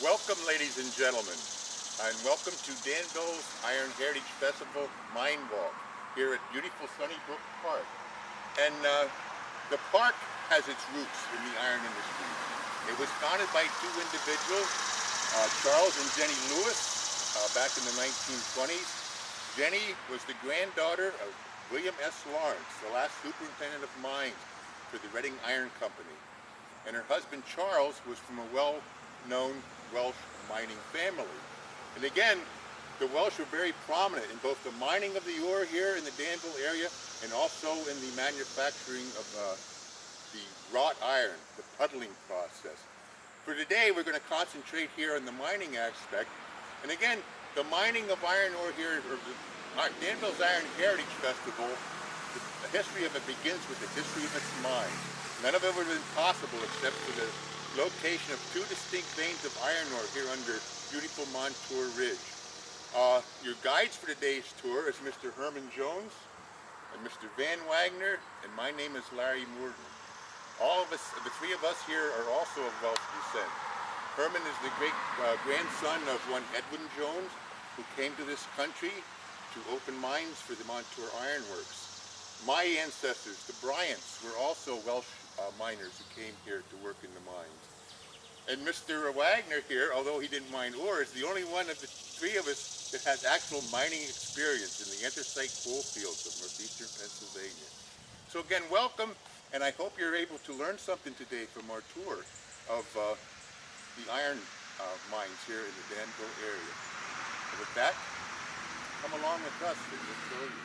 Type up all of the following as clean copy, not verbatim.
Welcome, ladies and gentlemen, and welcome to Danville's Iron Heritage Festival Mine Walk here at beautiful Sunnybrook Park. And the park has its roots in the iron industry. It was founded by two individuals, Charles and Jenny Lewis, back in the 1920s. Jenny was the granddaughter of William S. Lawrence, the last superintendent of mines for the Reading Iron Company. And her husband Charles was from a well-known Welsh mining family. And again, the Welsh were very prominent in both the mining of the ore here in the Danville area and also in the manufacturing of the wrought iron, the puddling process. For today, we're going to concentrate here on the mining aspect. And again, the mining of iron ore here, or the Danville's Iron Heritage Festival, the history of it begins with the history of its mines. None of it would have been possible except for the location of two distinct veins of iron ore here under beautiful Montour Ridge. Your guides for today's tour is Mr. Herman Jones and Mr. Van Wagner, and my name is Larry Moorden. All of us, the three of us here, are also of Welsh descent. Herman is the great grandson of one Edwin Jones, who came to this country to open mines for the Montour Iron Works. My ancestors, the Bryants, were also Welsh miners who came here to work in the mines. And Mr. Wagner here, although he didn't mine ore, is the only one of the three of us that has actual mining experience in the anthracite coal fields of northeastern Pennsylvania. So again, welcome, and I hope you're able to learn something today from our tour of the iron mines here in the Danville area. And with that, come along with us and we'll show you.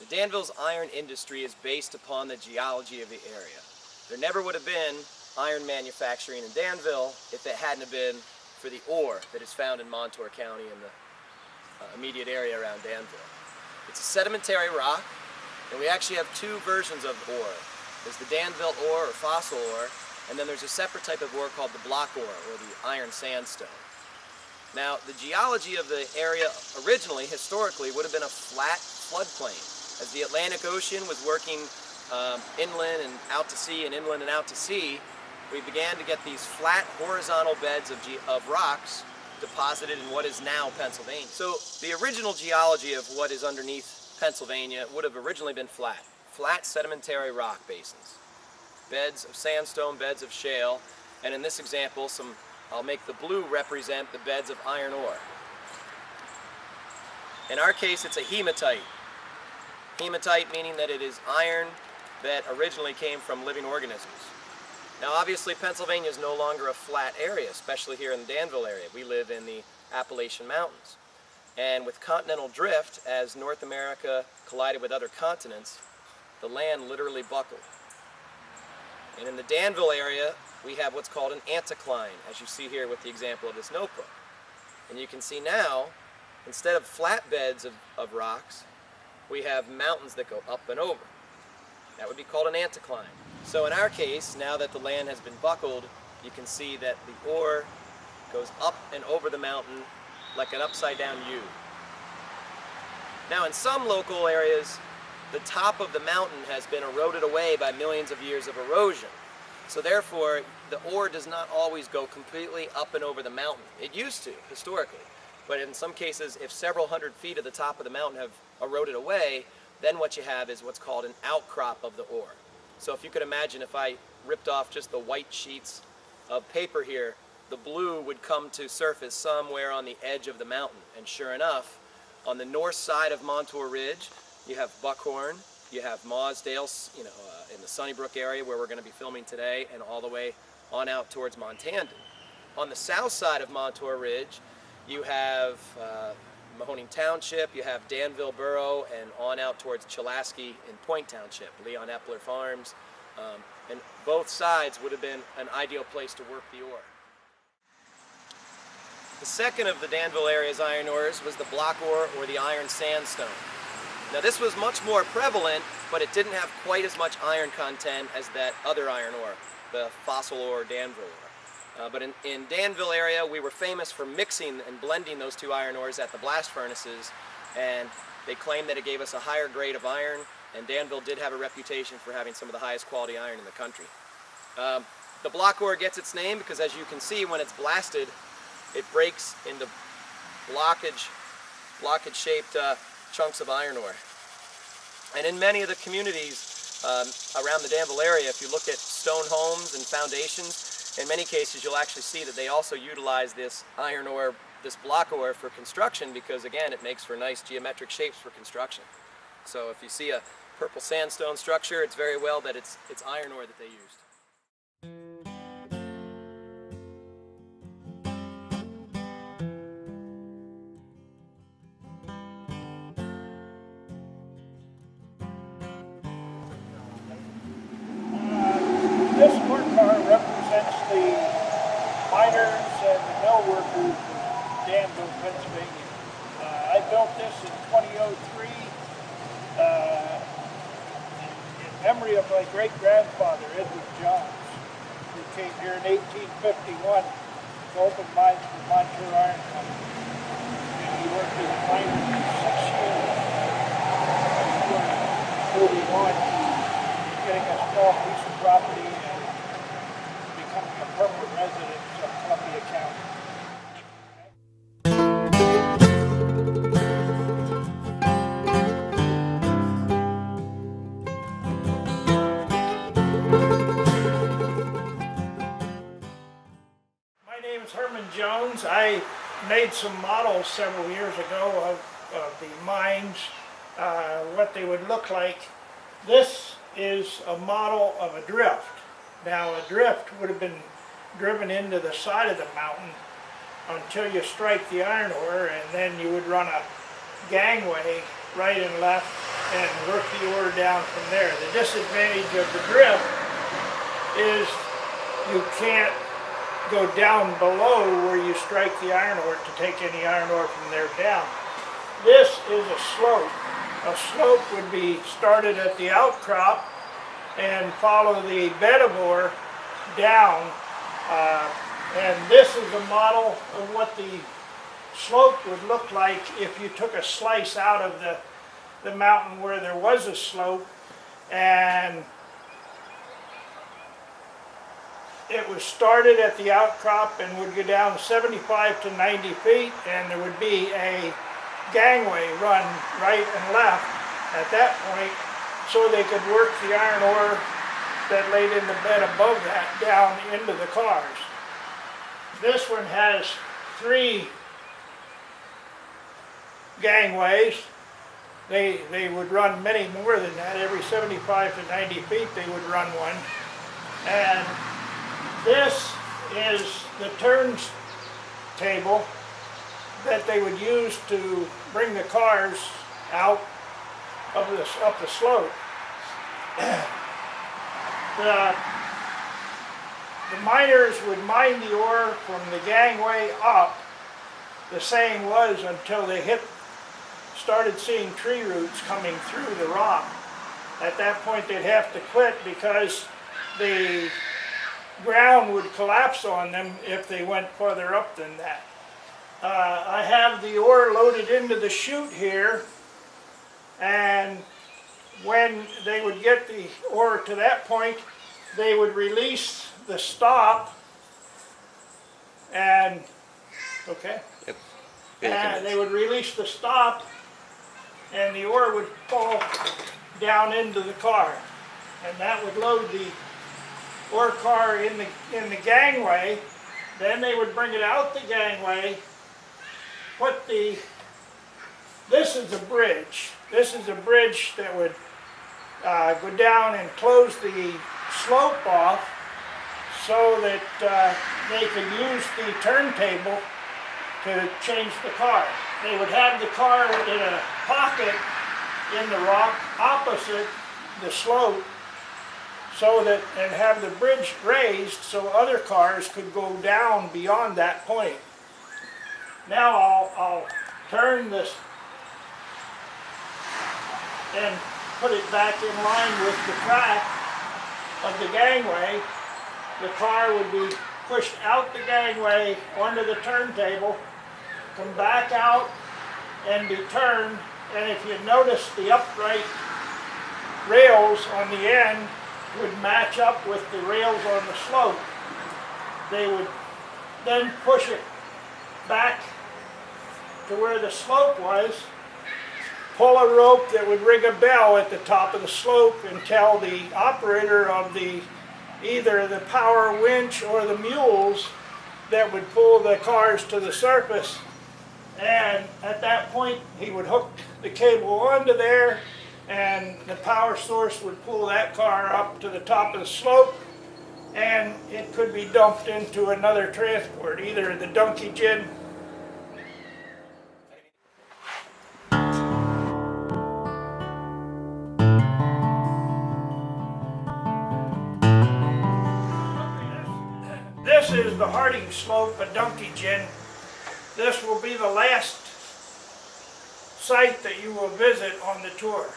The Danville's iron industry is based upon the geology of the area. There never would have been iron manufacturing in Danville if it hadn't have been for the ore that is found in Montour County and the immediate area around Danville. It's a sedimentary rock, and we actually have two versions of ore. There's the Danville ore, or fossil ore, and then there's a separate type of ore called the block ore, or the iron sandstone. Now, the geology of the area originally, historically, would have been a flat floodplain. As the Atlantic Ocean was working inland and out to sea and inland and out to sea, we began to get these flat horizontal beds of rocks deposited in what is now Pennsylvania. So the original geology of what is underneath Pennsylvania would have originally been flat sedimentary rock basins. Beds of sandstone, beds of shale, and in this example, I'll make the blue represent the beds of iron ore. In our case, it's a hematite. Hematite meaning that it is iron that originally came from living organisms. Now obviously Pennsylvania is no longer a flat area, especially here in the Danville area. We live in the Appalachian Mountains. And with continental drift, as North America collided with other continents, the land literally buckled. And in the Danville area, we have what's called an anticline, as you see here with the example of this notebook. And you can see now, instead of flat beds of rocks, we have mountains that go up and over. That would be called an anticline. So in our case, now that the land has been buckled, you can see that the ore goes up and over the mountain like an upside down U. Now in some local areas, the top of the mountain has been eroded away by millions of years of erosion. So therefore, the ore does not always go completely up and over the mountain. It used to, historically. But in some cases, if several hundred feet of the top of the mountain have eroded away, then what you have is what's called an outcrop of the ore. So if you could imagine, if I ripped off just the white sheets of paper here, the blue would come to surface somewhere on the edge of the mountain. And sure enough, on the north side of Montour Ridge, you have Buckhorn, you have Mausdale, in the Sunnybrook area where we're going to be filming today, and all the way on out towards Montandon. On the south side of Montour Ridge, you have Mahoning Township, you have Danville Borough, and on out towards Chilasky in Point Township, Leon Epler Farms, and both sides would have been an ideal place to work the ore. The second of the Danville area's iron ores was the block ore, or the iron sandstone. Now this was much more prevalent, but it didn't have quite as much iron content as that other iron ore, the fossil ore, Danville ore. But in Danville area, we were famous for mixing and blending those two iron ores at the blast furnaces, and they claimed that it gave us a higher grade of iron, and Danville did have a reputation for having some of the highest quality iron in the country. The block ore gets its name because, as you can see, when it's blasted, it breaks into blockage-shaped chunks of iron ore. And in many of the communities around the Danville area, if you look at stone homes and foundations, in many cases you'll actually see that they also utilize this iron ore, this block ore, for construction because, again, it makes for nice geometric shapes for construction. So if you see a purple sandstone structure, it's very well that it's iron ore that they used. This ore car represents the miners and the mill workers of Danville, Pennsylvania. I built this in 2003 in memory of my great-grandfather, Edward Johns, who came here in 1851 to open mines for Montour Iron Company. And he worked as a miner for 6 years before moving on to getting a small piece of property and becoming a permanent resident of Columbia County. My name is Herman Jones. I made some models several years ago of the mines, what they would look like. This is a model of a drift. Now, a drift would have been driven into the side of the mountain until you strike the iron ore, and then you would run a gangway right and left and work the ore down from there. The disadvantage of the drift is you can't go down below where you strike the iron ore to take any iron ore from there down. This is a slope. A slope would be started at the outcrop and follow the bed of ore down. And this is a model of what the slope would look like if you took a slice out of the mountain where there was a slope, and it was started at the outcrop and would go down 75 to 90 feet, and there would be a gangway run right and left at that point so they could work the iron ore that laid in the bed above that down into the cars. This one has 3 gangways. They would run many more than that. Every 75 to 90 feet they would run one. And this is the turntable that they would use to bring the cars out up the slope. The miners would mine the ore from the gangway up. The saying was until they started seeing tree roots coming through the rock. At that point they'd have to quit because the ground would collapse on them if they went further up than that. I have the ore loaded into the chute here, and when they would get the ore to that point, they would release the stop, and Yep. and they would release the stop, and the ore would fall down into the car, and that would load the ore car in the gangway. Then they would bring it out the gangway. This is a bridge. This is a bridge that would go down and close the slope off so that they could use the turntable to change the car. They would have the car in a pocket in the rock opposite the slope, so that, and have the bridge raised so other cars could go down beyond that point. Now I'll turn this and put it back in line with the track of the gangway. The car would be pushed out the gangway onto the turntable, come back out and be turned, and if you notice, the upright rails on the end would match up with the rails on the slope. they would then push it back to where the slope was, pull a rope that would ring a bell at the top of the slope and tell the operator of either the power winch or the mules that would pull the cars to the surface. And at that point, he would hook the cable onto there, and the power source would pull that car up to the top of the slope, and it could be dumped into another transport, either the donkey gin. This is the Harding Slope at Donkey Gin. This will be the last site that you will visit on the tour.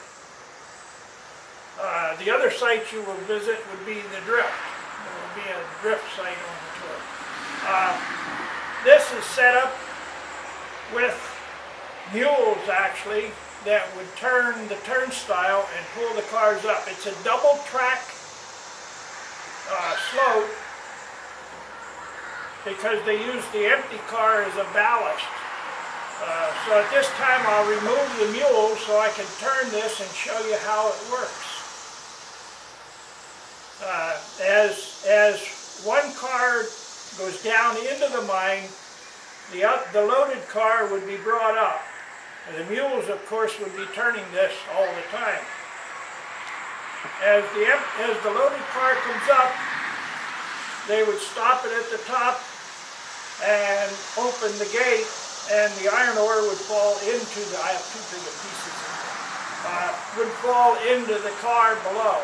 The other sites you will visit would be the drift. There will be a drift site on the tour. This is set up with mules actually that would turn the turnstile and pull the cars up. It's a double track slope because they use the empty car as a ballast. So at this time I'll remove the mule so I can turn this and show you how it works. As one car goes down into the mine, the loaded car would be brought up. And the mules, of course, would be turning this all the time. As the loaded car comes up, they would stop it at the top and open the gate, and the iron ore would fall into I have two big pieces would fall into the car below.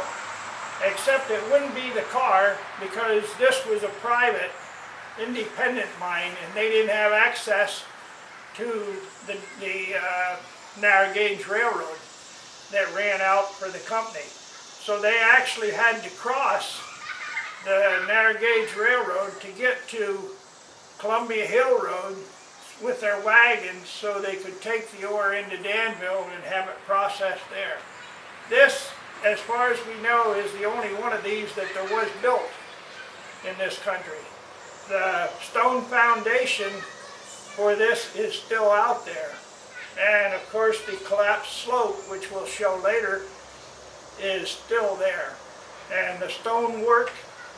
Except it wouldn't be the car, because this was a private, independent mine, and they didn't have access to the narrow gauge railroad that ran out for the company. So they actually had to cross the narrow gauge railroad to get to Columbia Hill Road with their wagons so they could take the ore into Danville and have it processed there. This, as far as we know, is the only one of these that there was built in this country. The stone foundation for this is still out there. And of course the collapsed slope, which we'll show later, is still there. And the stone work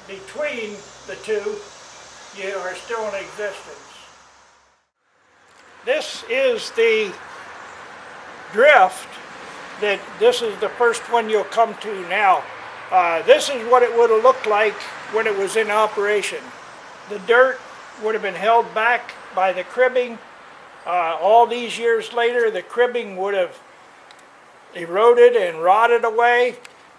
between the two are still in existence. This is the drift. This is the first one you'll come to now. This is what it would have looked like when it was in operation. The dirt would have been held back by the cribbing. All these years later, the cribbing would have eroded and rotted away,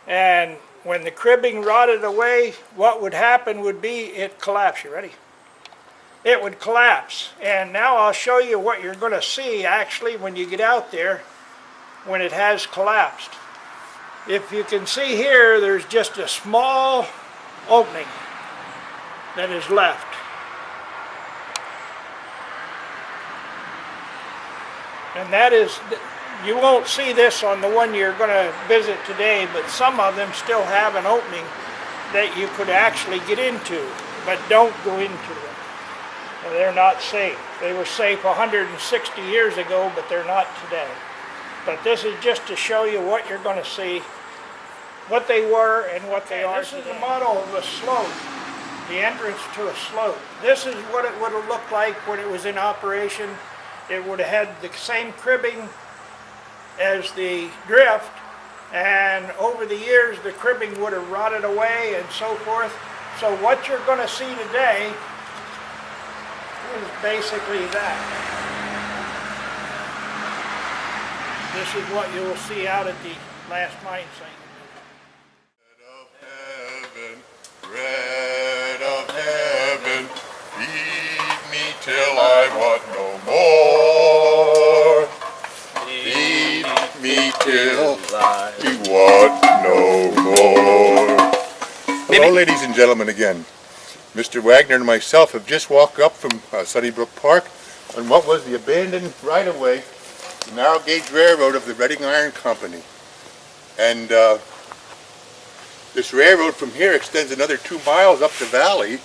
and when the cribbing rotted away, what would happen would be it collapse. You ready? It would collapse. And now I'll show you what you're going to see actually when you get out there when it has collapsed. If you can see here, there's just a small opening that is left. And that is, you won't see this on the one you're going to visit today, but some of them still have an opening that you could actually get into, but don't go into them. They're not safe. They were safe 160 years ago, but they're not today. But this is just to show you what you're going to see, what they were and what they are today. This is a model of a slope, the entrance to a slope. This is what it would have looked like when it was in operation. It would have had the same cribbing as the drift, and over the years the cribbing would have rotted away and so forth. So what you're going to see today is basically that. This is what you will see out at the last mine site. Bread of heaven, feed me till I want no more. Feed me till I want no more. Hello, ladies and gentlemen, again. Mr. Wagner and myself have just walked up from Sunnybrook Park on what was the abandoned right-of-way, the narrow gauge railroad of the Reading Iron Company. And this railroad from here extends another 2 miles up the valley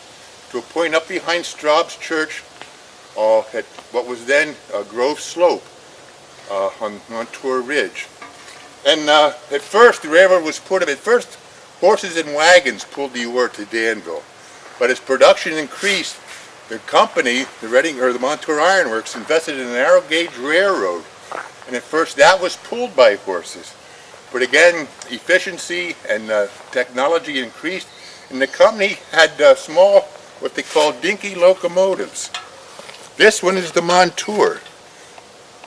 to a point up behind Straub's Church at what was then Grove Slope on Montour Ridge. And at first the railroad was put up. At first horses and wagons pulled the ore to Danville, but as production increased, the company, the Montour Iron Works, invested in a narrow gauge railroad, and at first that was pulled by horses. But again, efficiency and technology increased, and the company had small, what they call dinky locomotives. This one is the Montour,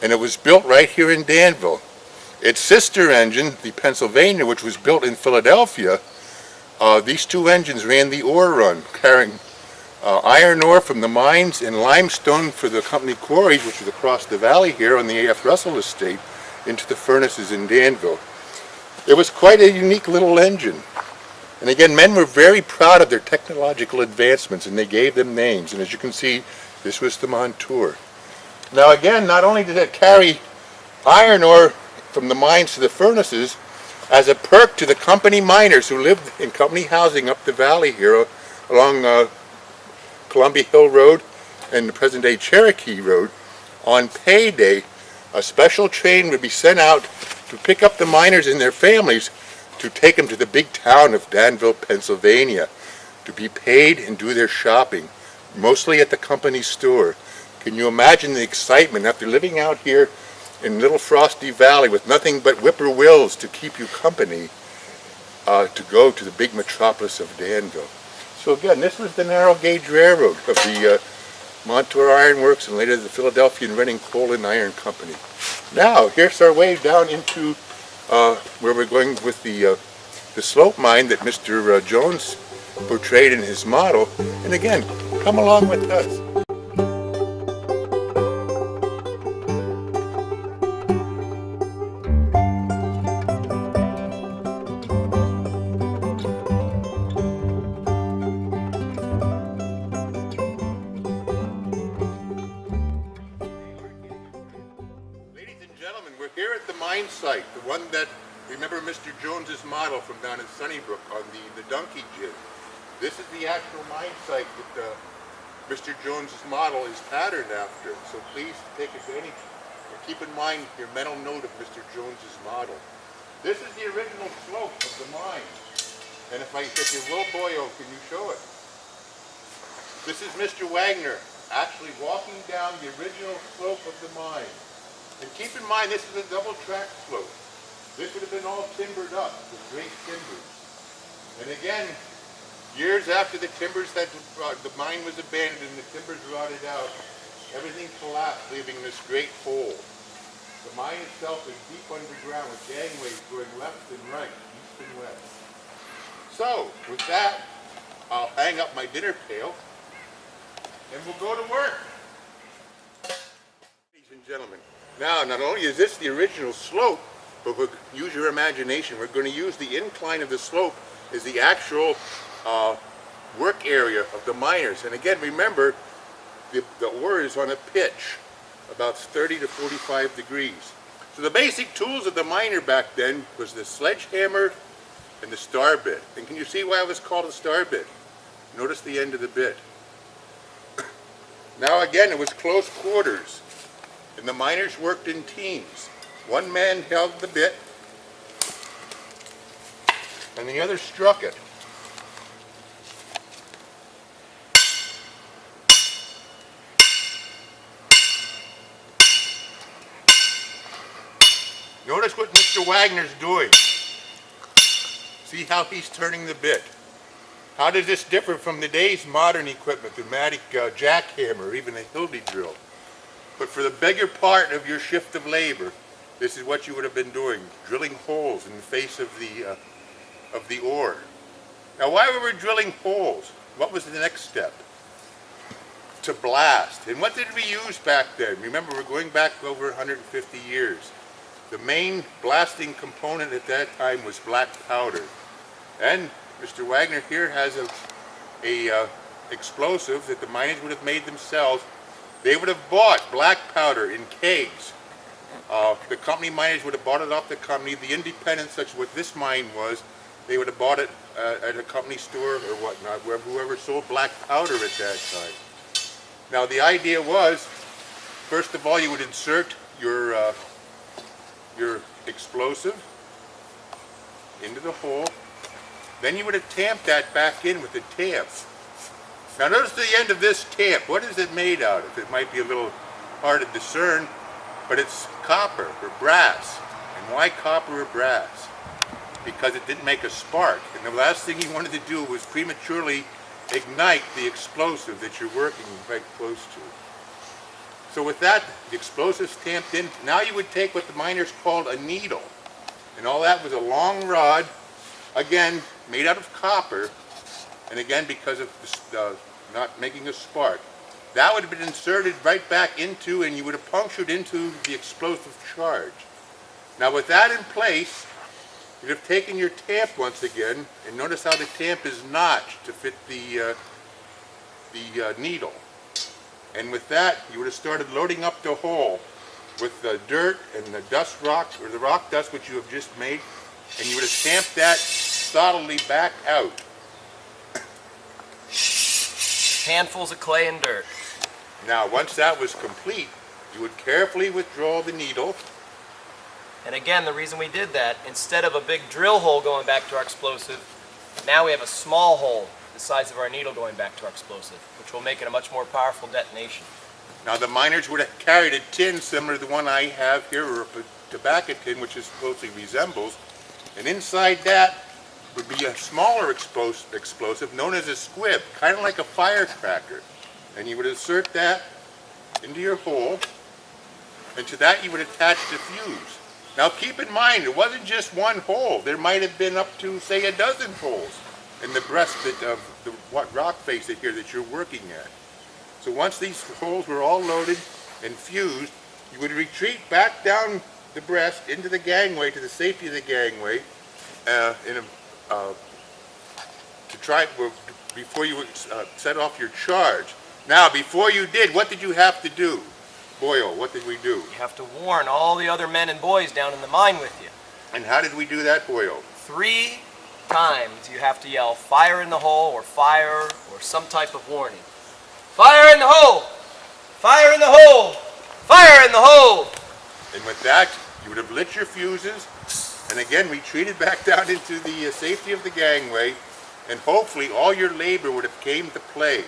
and it was built right here in Danville. Its sister engine, the Pennsylvania, which was built in Philadelphia, these two engines ran the ore run, carrying iron ore from the mines and limestone for the company quarries, which was across the valley here on the A.F. Russell estate, into the furnaces in Danville. It was quite a unique little engine. And again, men were very proud of their technological advancements, and they gave them names. And as you can see, this was the Montour. Now again, not only did it carry iron ore from the mines to the furnaces, as a perk to the company miners who lived in company housing up the valley here along Columbia Hill Road and the present-day Cherokee Road, on payday, a special train would be sent out to pick up the miners and their families to take them to the big town of Danville, Pennsylvania, to be paid and do their shopping, mostly at the company store. Can you imagine the excitement after living out here in Little Frosty Valley with nothing but whippoorwills to keep you company, to go to the big metropolis of Danville? So again, this was the narrow gauge railroad of the Montour Iron Works and later the Philadelphia and Reading Coal and Iron Company. Now, here's our way down into where we're going with the slope mine that Mr. Jones portrayed in his model. And again, come along with us. We're here at the mine site, the one that, remember Mr. Jones's model from down in Sunnybrook on the donkey jib. This is the actual mine site that Mr. Jones's model is patterned after. So please take advantage and keep in mind your mental note of Mr. Jones's model. This is the original slope of the mine. And if you will, Boyo, can you show it? This is Mr. Wagner actually walking down the original slope of the mine. And keep in mind, this is a double track slope. This would have been all timbered up with great timbers. And again, years after the mine was abandoned and the timbers rotted out, everything collapsed, leaving this great hole. The mine itself is deep underground with gangways going left and right, east and west. So, with that, I'll hang up my dinner pail and we'll go to work. Ladies and gentlemen, now, not only is this the original slope, but we'll use your imagination. We're going to use the incline of the slope as the actual work area of the miners. And again, remember, the ore is on a pitch, about 30 to 45 degrees. So the basic tools of the miner back then was the sledgehammer and the star bit. And can you see why it was called a star bit? Notice the end of the bit. Now again, it was close quarters. And the miners worked in teams. One man held the bit, and the other struck it. Notice what Mr. Wagner's doing. See how he's turning the bit. How does this differ from today's modern equipment, the pneumatic jackhammer, or even a Hildy drill? But for the bigger part of your shift of labor, this is what you would have been doing, drilling holes in the face of the ore. Now, while we were drilling holes, what was the next step? To blast. And what did we use back then? Remember, we're going back over 150 years. The main blasting component at that time was black powder. And Mr. Wagner here has a explosive that the miners would have made themselves. They would have bought black powder in kegs. The company miners would have bought it off the company. The independents, such as what this mine was, they would have bought it at a company store or whatnot, whoever sold black powder at that time. Now the idea was, first of all, you would insert your explosive into the hole. Then you would have tamped that back in with a tamp. Now notice the end of this tamp. What is it made out of? It might be a little hard to discern, but it's copper or brass. And why copper or brass? Because it didn't make a spark. And the last thing you wanted to do was prematurely ignite the explosive that you're working right close to. So with that, the explosives tamped in, now you would take what the miners called a needle. And all that was a long rod, again, made out of copper, and again, because of not making a spark. That would have been inserted right back into, and you would have punctured into the explosive charge. Now with that in place, you'd have taken your tamp once again, and notice how the tamp is notched to fit the needle. And with that, you would have started loading up the hole with the dirt and the dust rock, or the rock dust which you have just made, and you would have tamped that solidly back out. Handfuls of clay and dirt. Now, once that was complete, you would carefully withdraw the needle. And again, the reason we did that, instead of a big drill hole going back to our explosive, now we have a small hole the size of our needle going back to our explosive, which will make it a much more powerful detonation. Now the miners would have carried a tin similar to the one I have here, or a tobacco tin, which is closely resembles, and inside that would be a smaller explosive known as a squib, kind of like a firecracker. And you would insert that into your hole, and to that you would attach the fuse. Now keep in mind, it wasn't just one hole. There might have been up to, say, a dozen holes in the breast of the rock face here that you're working at. So once these holes were all loaded and fused, you would retreat back down the breast into the gangway, to the safety of the gangway, before you would set off your charge. Now, before you did, what did you have to do? Boyle, what did we do? You have to warn all the other men and boys down in the mine with you. And how did we do that, Boyle? 3 times you have to yell fire in the hole, or fire, or some type of warning. Fire in the hole! Fire in the hole! Fire in the hole! And with that, you would have lit your fuses, and again retreated back down into the safety of the gangway, and hopefully all your labor would have came to play.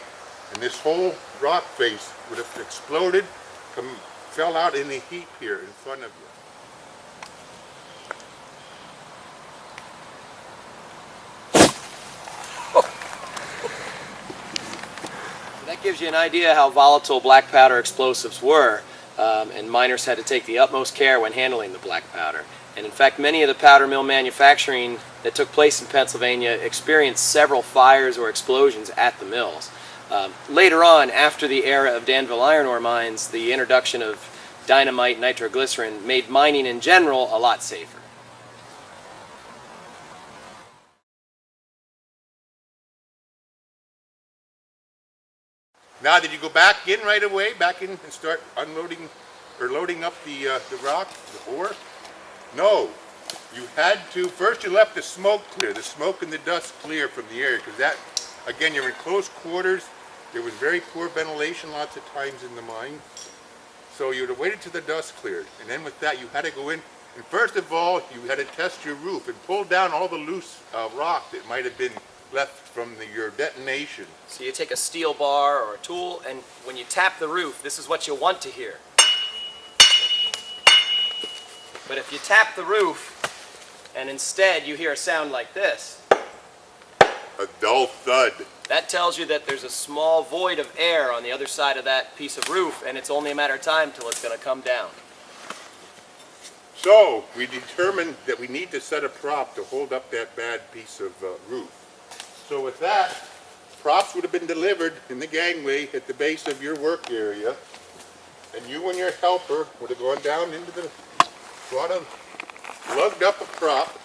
And this whole rock face would have exploded, fell out in a heap here in front of you. That gives you an idea how volatile black powder explosives were, and miners had to take the utmost care when handling the black powder. And in fact, many of the powder mill manufacturing that took place in Pennsylvania experienced several fires or explosions at the mills. Later on, after the era of Danville iron ore mines, the introduction of dynamite, nitroglycerin made mining in general a lot safer. Now, did you go back in right away, back in and start unloading or loading up the rock, the ore? No. You had to, first you left the smoke clear, the smoke and the dust clear from the area, because that, again, you're in close quarters. There was very poor ventilation lots of times in the mine. So you would have waited till the dust cleared. And then with that, you had to go in, and first of all, you had to test your roof and pull down all the loose rock that might have been left from your detonation. So you take a steel bar or a tool, and when you tap the roof, this is what you want to hear. But if you tap the roof, and instead you hear a sound like this, A dull thud. that tells you that there's a small void of air on the other side of that piece of roof, and it's only a matter of time till it's going to come down. So we determined that we need to set a prop to hold up that bad piece of roof. So with that, props would have been delivered in the gangway at the base of your work area, and you and your helper would have gone down into the, lugged up a prop.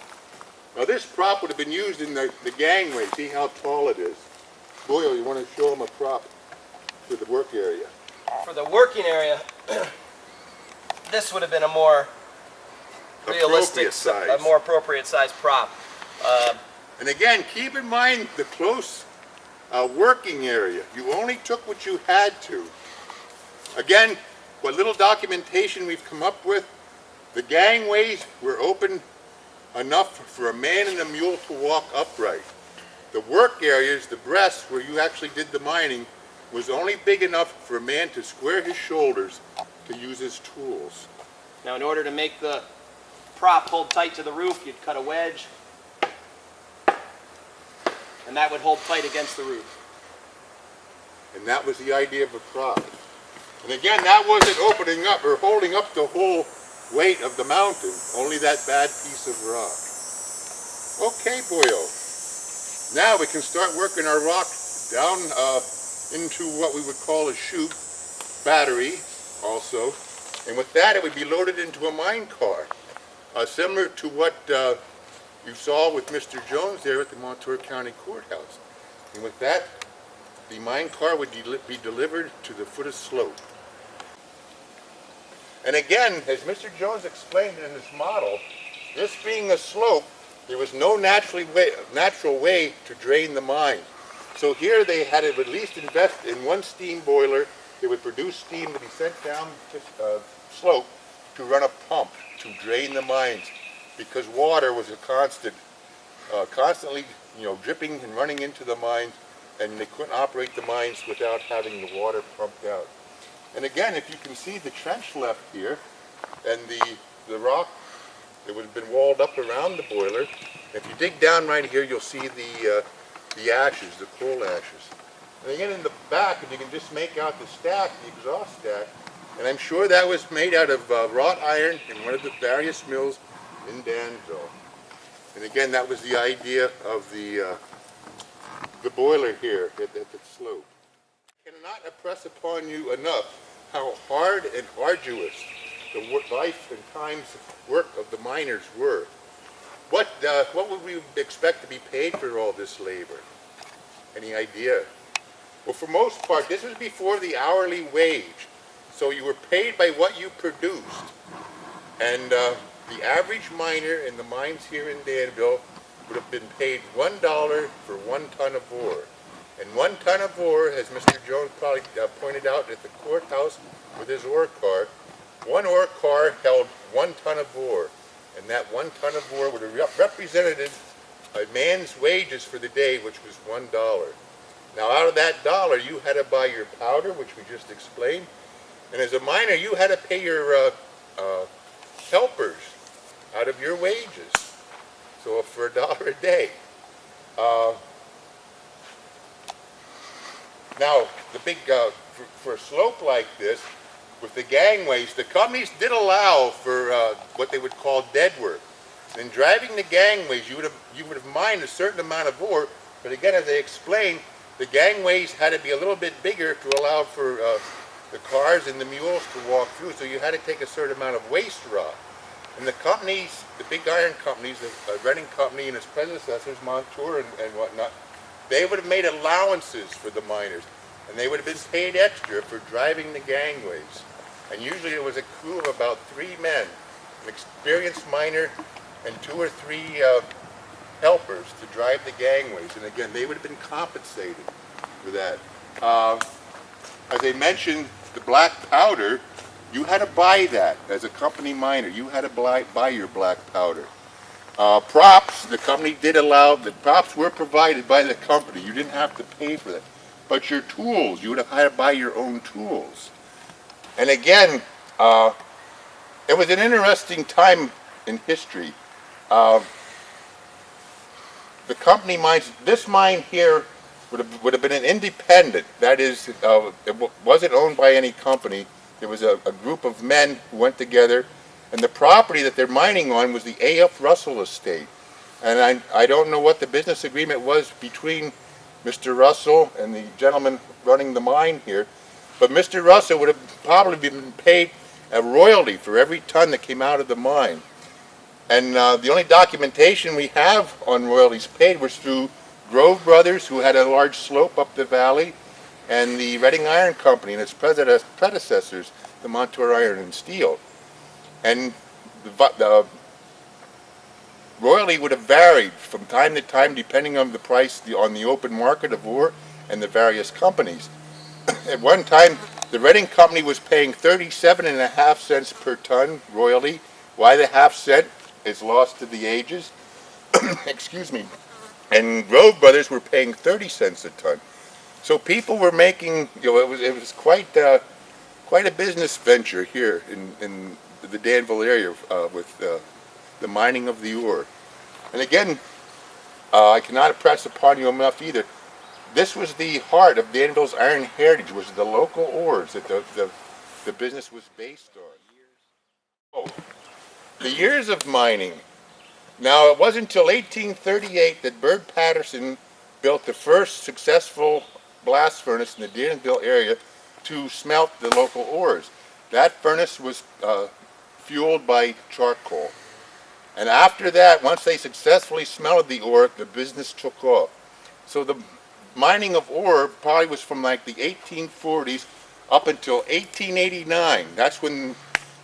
Now this prop would have been used in the gangway. See how tall it is. Boyle, you want to show them a prop for the work area? For the working area, this would have been a more realistic, Appropriate size. a more appropriate size prop. And again, keep in mind the close working area. You only took what you had to. Again, what little documentation we've come up with, the gangways were open enough for a man and a mule to walk upright. The work areas, the breasts where you actually did the mining, was only big enough for a man to square his shoulders to use his tools. Now, in order to make the prop hold tight to the roof, you'd cut a wedge, and that would hold tight against the roof. And that was the idea of a prop. And again, that wasn't opening up or holding up the whole weight of the mountain, only that bad piece of rock. Okay, boyo. Now we can start working our rock down into what we would call a chute, battery also. And with that, it would be loaded into a mine car, similar to what you saw with Mr. Jones there at the Montour County Courthouse. And with that, the mine car would be delivered to the foot of slope. And again, as Mr. Jones explained in this model, this being a slope, there was no natural way to drain the mine. So here they had to at least invest in one steam boiler that would produce steam to be sent down the slope to run a pump to drain the mines, because water was a constantly dripping and running into the mines, and they couldn't operate the mines without having the water pumped out. And again, if you can see the trench left here, and the rock that would have been walled up around the boiler. If you dig down right here, you'll see the ashes, the coal ashes. And again, in the back, if you can just make out the stack, the exhaust stack, and I'm sure that was made out of wrought iron in one of the various mills in Danville. And again, that was the idea of the boiler here at the slope. I cannot impress upon you enough how hard and arduous the life and times work of the miners were. What would we expect to be paid for all this labor? Any idea? Well, for most part, this was before the hourly wage. So you were paid by what you produced. And the average miner in the mines here in Danville would have been paid $1 for 1 ton of ore. And 1 ton of ore, as Mr. Jones probably pointed out at the courthouse with his ore car, one ore car held 1 ton of ore. And that 1 ton of ore would have represented a man's wages for the day, which was $1. Now, out of that dollar, you had to buy your powder, which we just explained. And as a miner, you had to pay your helpers out of your wages. So for $1 a day. Now, the big, for a slope like this, with the gangways, the companies did allow for what they would call dead work. In driving the gangways, you would have mined a certain amount of ore, but again, as I explained, the gangways had to be a little bit bigger to allow for the cars and the mules to walk through, so you had to take a certain amount of waste rock. And the companies, the big iron companies, the Reading Company and its predecessors, Montour and whatnot, they would have made allowances for the miners, and they would have been paid extra for driving the gangways. And usually it was a crew of about 3 men, an experienced miner and 2 or 3 helpers to drive the gangways. And again, they would have been compensated for that. As I mentioned, the black powder, you had to buy that as a company miner. You had to buy your black powder. Props, the company did allow, the props were provided by the company. You didn't have to pay for that. But your tools, you would have had to buy your own tools. And again, it was an interesting time in history. The company mines, this mine here would have been an independent. That is, it wasn't owned by any company. There was a group of men who went together, and the property that they're mining on was the A.F. Russell estate. And I don't know what the business agreement was between Mr. Russell and the gentleman running the mine here, but Mr. Russell would have probably been paid a royalty for every ton that came out of the mine. And the only documentation we have on royalties paid was through Grove Brothers, who had a large slope up the valley, and the Reading Iron Company and its predecessors, the Montour Iron and Steel. And royalty would have varied from time to time depending on the price on the open market of ore and the various companies. At one time, the Reading Company was paying 37.5 cents per ton royalty. Why the half cent is lost to the ages. Excuse me. And Grove Brothers were paying 30 cents a ton. So people were making, it was quite a business venture here in the Danville area with the mining of the ore. And again, I cannot impress upon you enough either. This was the heart of Danville's iron heritage, was the local ores that the business was based on. Oh, the years of mining. Now, it wasn't until 1838 that Bird Patterson built the first successful blast furnace in the Danville area to smelt the local ores. That furnace was fueled by charcoal. And after that, once they successfully smelted the ore, the business took off. So the mining of ore probably was from like the 1840s up until 1889. That's when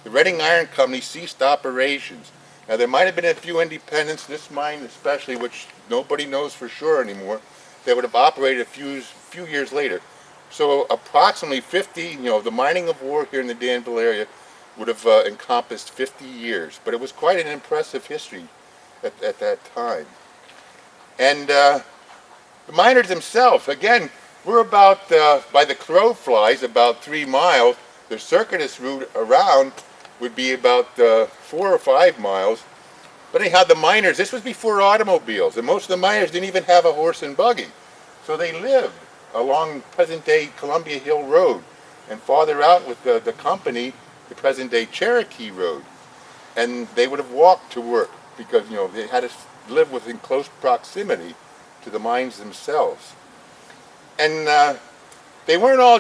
the Reading Iron Company ceased operations. Now there might have been a few independents, this mine especially, which nobody knows for sure anymore, that would have operated a few years later. So approximately 50, the mining of ore here in the Danville area would have encompassed 50 years. But it was quite an impressive history at that time. And the miners themselves, again, we're about, by the crow flies, about 3 miles. The circuitous route around would be about 4 or 5 miles. But anyhow, the miners, this was before automobiles, and most of the miners didn't even have a horse and buggy. So they lived along present-day Columbia Hill Road, and farther out with the company, the present-day Cherokee Road. And they would have walked to work because, they had to live within close proximity to the mines themselves. And they weren't all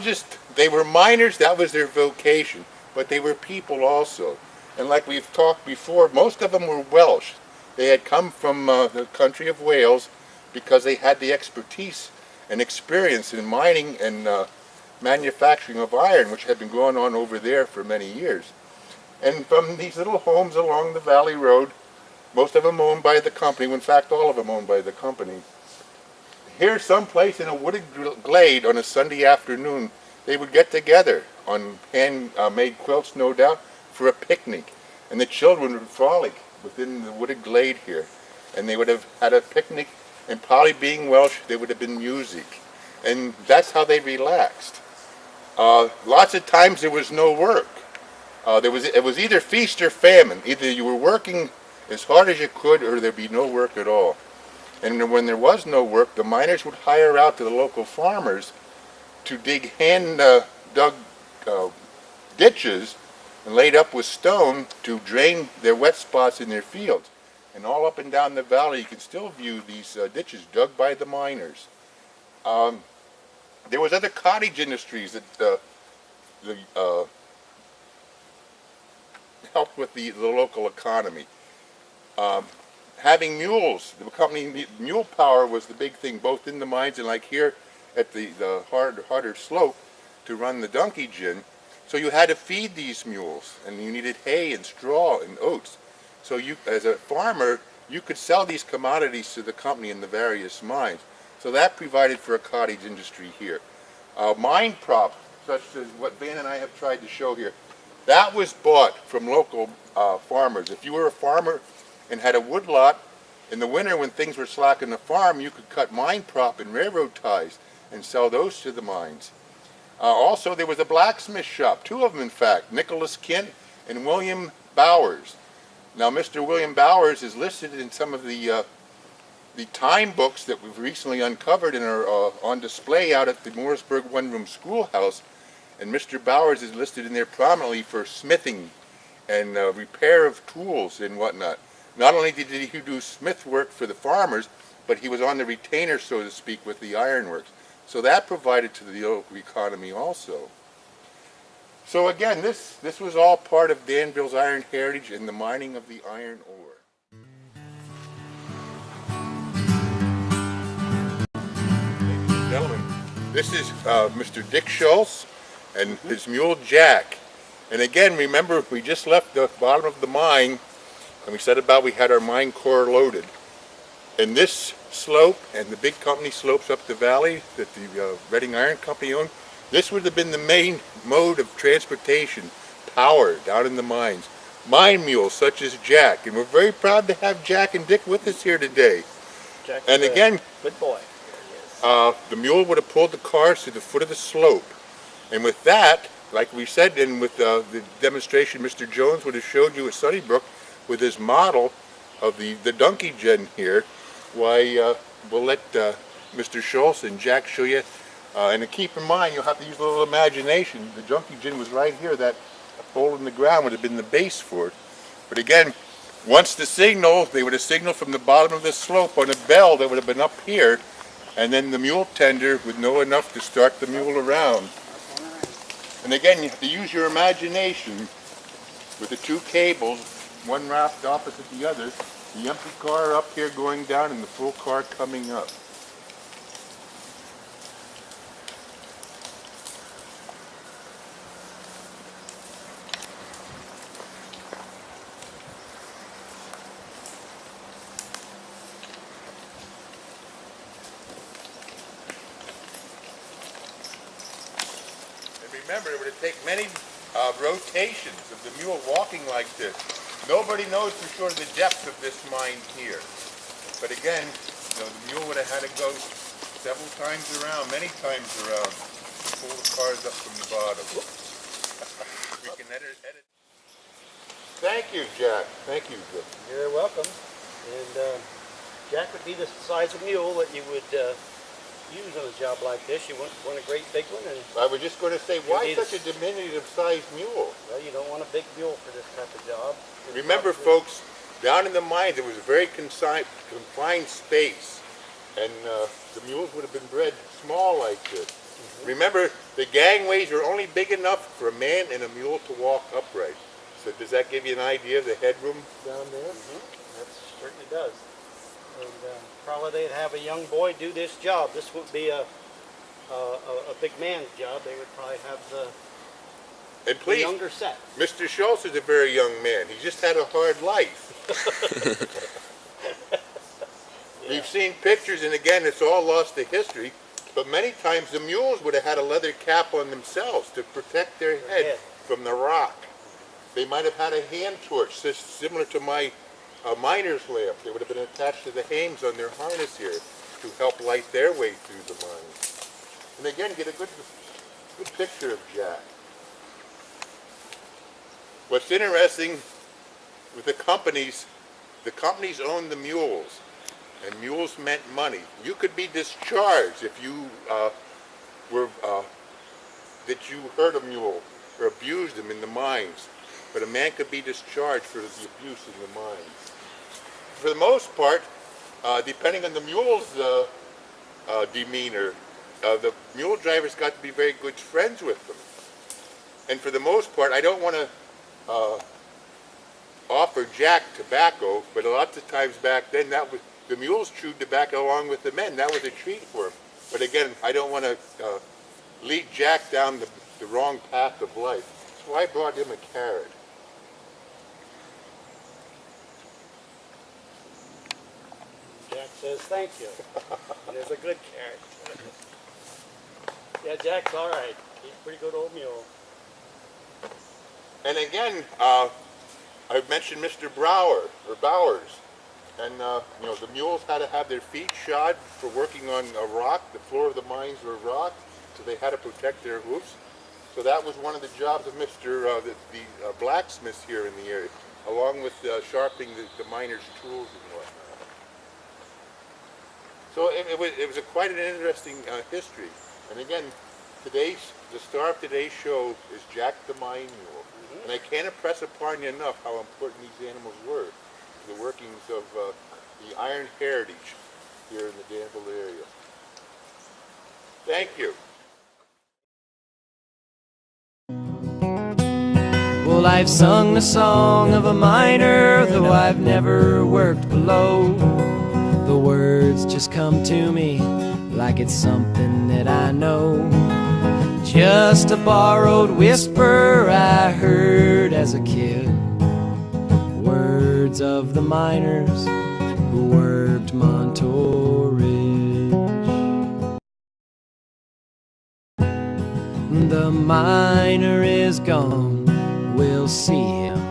they were miners, that was their vocation, but they were people also. And like we've talked before, most of them were Welsh. They had come from the country of Wales because they had the expertise and experience in mining and manufacturing of iron, which had been going on over there for many years. And from these little homes along the Valley Road, most of them owned by the company, in fact all of them owned by the company, here someplace in a wooded glade on a Sunday afternoon, they would get together on hand-made quilts, no doubt, for a picnic. And the children would frolic within the wooded glade here. And they would have had a picnic, and probably being Welsh, there would have been music. And that's how they relaxed. Lots of times there was no work. It was either feast or famine. Either you were working as hard as you could, or there'd be no work at all. And when there was no work, the miners would hire out to the local farmers to dig hand-dug ditches and laid up with stone to drain their wet spots in their fields. And all up and down the valley, you can still view these ditches dug by the miners. There was other cottage industries that helped with the local economy. Having mules, the company mule power was the big thing, both in the mines and like here at the harder slope to run the donkey gin. So you had to feed these mules, and you needed hay and straw and oats. So you, as a farmer, you could sell these commodities to the company in the various mines. So that provided for a cottage industry here. Mine prop, such as what Van and I have tried to show here, that was bought from local farmers. If you were a farmer and had a wood lot, in the winter when things were slack in the farm, you could cut mine prop and railroad ties and sell those to the mines. Also, there was a blacksmith shop, 2 of them in fact, Nicholas Kent and William Bowers. Now, Mr. William Bowers is listed in some of the time books that we've recently uncovered and are on display out at the Morrisburg one-room schoolhouse. And Mr. Bowers is listed in there prominently for smithing and repair of tools and whatnot. Not only did he do smith work for the farmers, but he was on the retainer, so to speak, with the ironworks. So that provided to the local economy also. So again, this was all part of Danville's iron heritage and the mining of the iron ore. Ladies and gentlemen, this is Mr. Dick Schultz and his mule Jack. And again, remember, we just left the bottom of the mine and we set about, we had our mine core loaded. And this slope and the big company slopes up the valley that the Reading Iron Company owned, this would have been the main mode of transportation, power down in the mines. Mine mules such as Jack, and we're very proud to have Jack and Dick with us here today. Jack And is a again, good boy. There he is. the mule would have pulled the cars to the foot of the slope. And with that, like we said, and with the demonstration Mr. Jones would have showed you at Sunnybrook with his model of the donkey gen here, why we'll let Mr. Schultz and Jack show you. And to keep in mind, you'll have to use a little imagination. The donkey gin was right here. That hole in the ground would have been the base for it. But again, once the signal, they would have signaled from the bottom of the slope on a bell that would have been up here, and then the mule tender would know enough to start the mule around. And again, you have to use your imagination with the two cables, one wrapped opposite the other, the empty car up here going down and the full car coming up. Remember, it would take many rotations of the mule walking like this. Nobody knows for sure the depth of this mine here. But again, the mule would have had to go several times around, many times around, to pull the cars up from the bottom. We can edit. Thank you, Jack. Thank you. You're welcome. And Jack would be the size of mule that you would use on a job like this. You want a great big one, and I was just going to say, why such a diminutive-sized mule? well, you don't want a big mule for this type of job. Remember, folks, down in the mines there was a very confined space, and the mules would have been bred small like this. Remember, the gangways are only big enough for a man and a mule to walk upright. So does that give you an idea of the headroom down there? That certainly does. And probably they'd have a young boy do this job. This wouldn't be a big man's job. They would probably have And the please, younger set. Mr. Schultz is a very young man. He just had a hard life. We've seen pictures, and again, it's all lost to history, but many times the mules would have had a leather cap on themselves to protect their head from the rock. They might have had a hand torch, similar to my miner's lamp. They would have been attached to the hames on their harness here to help light their way through the mine. And again, get a good picture of Jack. What's interesting with the companies own the mules, and mules meant money. You could be discharged if you that you hurt a mule or abused him in the mines, but a man could be discharged for the abuse in the mines. For the most part, depending on the mule's demeanor, the mule drivers got to be very good friends with them. And for the most part, I don't want to offer Jack tobacco, but a lot of times back then, that was the mules chewed tobacco along with the men. That was a treat for him. But again, I don't want to lead Jack down the wrong path of life. So I brought him a carrot. Jack says thank you. And there's a good carrot. Yeah, Jack's all right. He's a pretty good old mule. And again, I've mentioned Mr. Bowers. And you know, the mules had to have their feet shod for working on a rock. The floor of the mines were rock, so they had to protect their hoofs. So that was one of the jobs of Mr. The blacksmith here in the area, along with sharpening the miners' tools and whatnot. So it was quite an interesting history. And again, the star of today's show is Jack the Mine Mule. And I can't impress upon you enough how important these animals were to the workings of the iron heritage here in the Danville area. Thank you. Well, I've sung the song of a miner, though I've never worked below. The words just come to me like it's something that I know. Just a borrowed whisper I heard as a kid. Words words of the miners who worked Montour Ridge. The miner is gone, we'll see him